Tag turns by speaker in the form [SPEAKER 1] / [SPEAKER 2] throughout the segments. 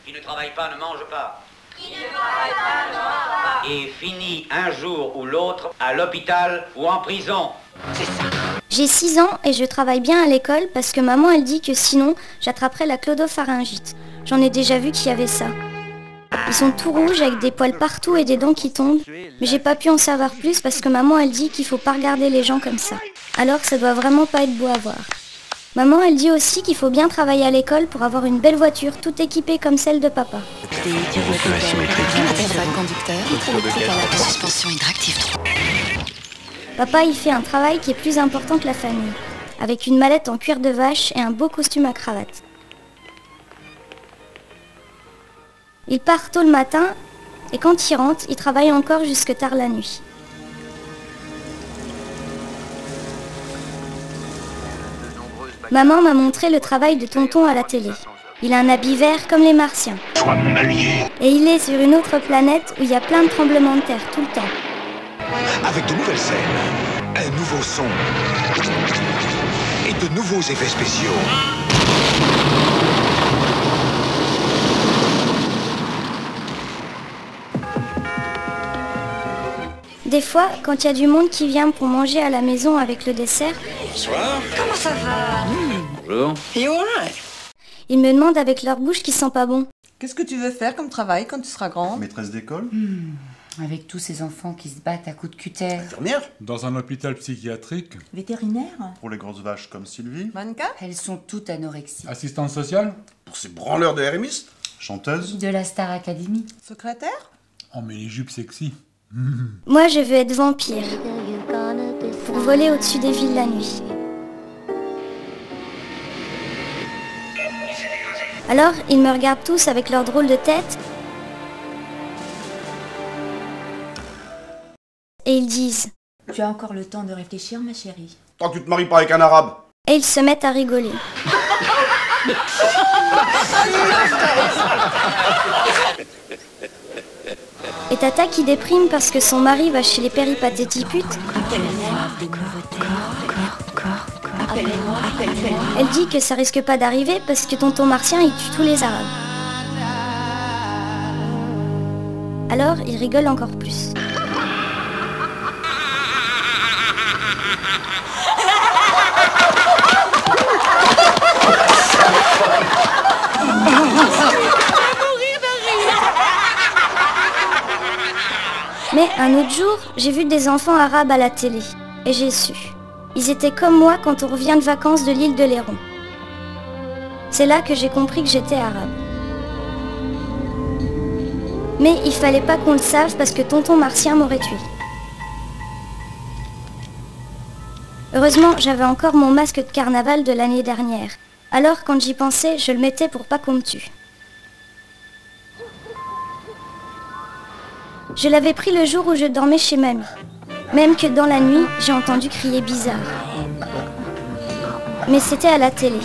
[SPEAKER 1] Qui ne travaille pas ne mange pas. Qui ne travaille pas ne mange pas. Et finit un jour ou l'autre à l'hôpital ou en prison. C'est ça.
[SPEAKER 2] J'ai 6 ans et je travaille bien à l'école parce que maman elle dit que sinon j'attraperai la clodopharyngite. J'en ai déjà vu qu'il y avait ça. Ils sont tout rouges avec des poils partout et des dents qui tombent. Mais j'ai pas pu en savoir plus parce que maman elle dit qu'il faut pas regarder les gens comme ça. Alors ça doit vraiment pas être beau à voir. Maman elle dit aussi qu'il faut bien travailler à l'école pour avoir une belle voiture toute équipée comme celle de papa. Papa il fait un travail qui est plus important que la famille, avec une mallette en cuir de vache et un beau costume à cravate. Il part tôt le matin et quand il rentre, il travaille encore jusque tard la nuit. Maman m'a montré le travail de tonton à la télé. Il a un habit vert comme les martiens. Et il est sur une autre planète où il y a plein de tremblements de terre tout le temps.
[SPEAKER 3] Avec de nouvelles scènes, un nouveau son et de nouveaux effets spéciaux.
[SPEAKER 2] Des fois, quand il y a du monde qui vient pour manger à la maison avec le dessert,
[SPEAKER 4] Bonsoir. Comment ça va?
[SPEAKER 1] Bonjour.
[SPEAKER 4] You alright?
[SPEAKER 2] ils me demandent avec leur bouche qui sent pas bon.
[SPEAKER 5] Qu'est-ce que tu veux faire comme travail quand tu seras grande?
[SPEAKER 6] Maîtresse d'école?
[SPEAKER 7] Avec tous ces enfants qui se battent à coups de cutter.
[SPEAKER 6] Infirmière?
[SPEAKER 8] Dans un hôpital psychiatrique.
[SPEAKER 5] Vétérinaire?
[SPEAKER 6] Pour les grosses vaches comme Sylvie?
[SPEAKER 5] Mannequin?
[SPEAKER 7] Elles sont toutes anorexiques.
[SPEAKER 8] Assistante sociale.
[SPEAKER 6] Pour ces branleurs de RMistes? Chanteuse?
[SPEAKER 7] De la Star Academy.
[SPEAKER 5] Secrétaire?
[SPEAKER 8] Oh mais les jupes sexy.
[SPEAKER 2] Moi, je veux être vampire, pour voler au-dessus des villes la nuit. Alors, ils me regardent tous avec leurs drôles de tête. Et ils disent...
[SPEAKER 9] Tu as encore le temps de réfléchir, ma chérie.
[SPEAKER 6] Tant que tu te maries pas avec un arabe.
[SPEAKER 2] Et ils se mettent à rigoler. Et Tata qui déprime parce que son mari va chez les péripatétiputes. Elle dit que ça risque pas d'arriver parce que tonton Martien il tue tous les Arabes. Alors il rigole encore plus. Mais un autre jour, j'ai vu des enfants arabes à la télé. Et j'ai su. Ils étaient comme moi quand on revient de vacances de l'île de Léron. C'est là que j'ai compris que j'étais arabe. Mais il fallait pas qu'on le sache parce que tonton Martien m'aurait tué. Heureusement, j'avais encore mon masque de carnaval de l'année dernière. Alors quand j'y pensais, je le mettais pour pas qu'on me tue. Je l'avais pris le jour où je dormais chez mamie. Même que dans la nuit, j'ai entendu crier bizarre. Mais c'était à la télé.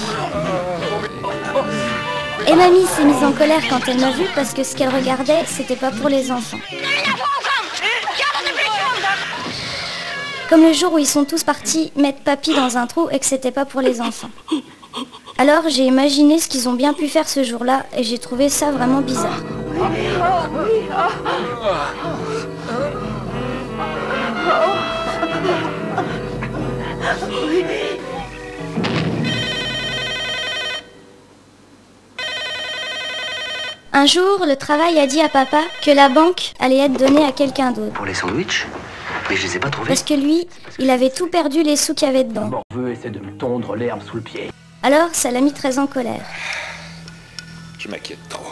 [SPEAKER 2] Et mamie s'est mise en colère quand elle m'a vue parce que ce qu'elle regardait, c'était pas pour les enfants. Comme le jour où ils sont tous partis mettre papy dans un trou et que c'était pas pour les enfants. Alors j'ai imaginé ce qu'ils ont bien pu faire ce jour-là et j'ai trouvé ça vraiment bizarre. Un jour, le travail a dit à papa que la banque allait être donnée à quelqu'un d'autre.
[SPEAKER 10] Pour les sandwichs? Mais je les ai pas trouvés.
[SPEAKER 2] Parce que lui, il avait tout perdu les sous qu'il y avait dedans.
[SPEAKER 10] Morveux essaie de me tondre l'herbe sous le pied.
[SPEAKER 2] Alors, ça l'a mis très en colère.
[SPEAKER 3] Tu m'inquiètes trop.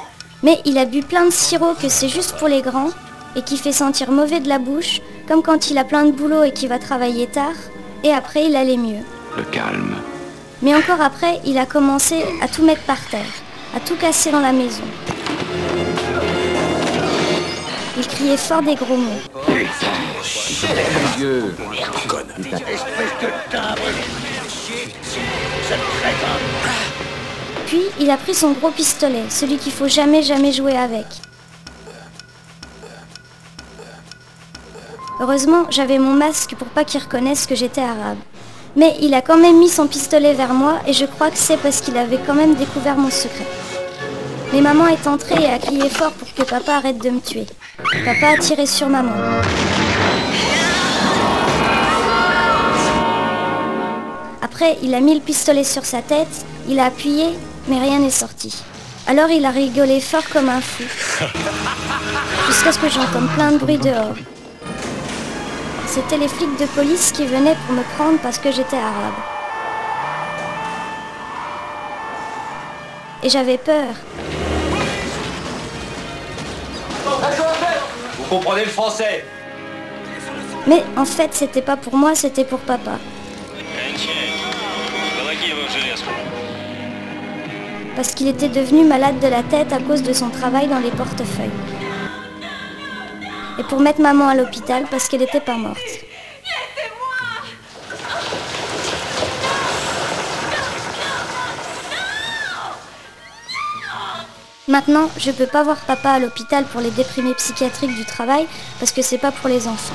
[SPEAKER 2] Mais il a bu plein de sirop que c'est juste pour les grands et qui fait sentir mauvais de la bouche, comme quand il a plein de boulot et qu'il va travailler tard, et après il allait mieux.
[SPEAKER 3] Le calme.
[SPEAKER 2] Mais encore après, il a commencé à tout mettre par terre, à tout casser dans la maison. Il criait fort des gros mots.
[SPEAKER 3] Dieu.
[SPEAKER 2] Puis il a pris son gros pistolet, celui qu'il faut jamais jouer avec. Heureusement, j'avais mon masque pour pas qu'il reconnaisse que j'étais arabe. Mais il a quand même mis son pistolet vers moi et je crois que c'est parce qu'il avait quand même découvert mon secret. Mais maman est entrée et a crié fort pour que papa arrête de me tuer. Papa a tiré sur maman. Après, il a mis le pistolet sur sa tête, il a appuyé, mais rien n'est sorti. Alors il a rigolé fort comme un fou. Jusqu'à ce que j'entende plein de bruit dehors. C'était les flics de police qui venaient pour me prendre parce que j'étais arabe. Et j'avais peur.
[SPEAKER 1] Vous comprenez le français?
[SPEAKER 2] Mais en fait, c'était pas pour moi, c'était pour papa. Parce qu'il était devenu malade de la tête à cause de son travail dans les portefeuilles. Et pour mettre maman à l'hôpital parce qu'elle n'était pas morte. Maintenant, je peux pas voir papa à l'hôpital pour les déprimés psychiatriques du travail parce que c'est pas pour les enfants.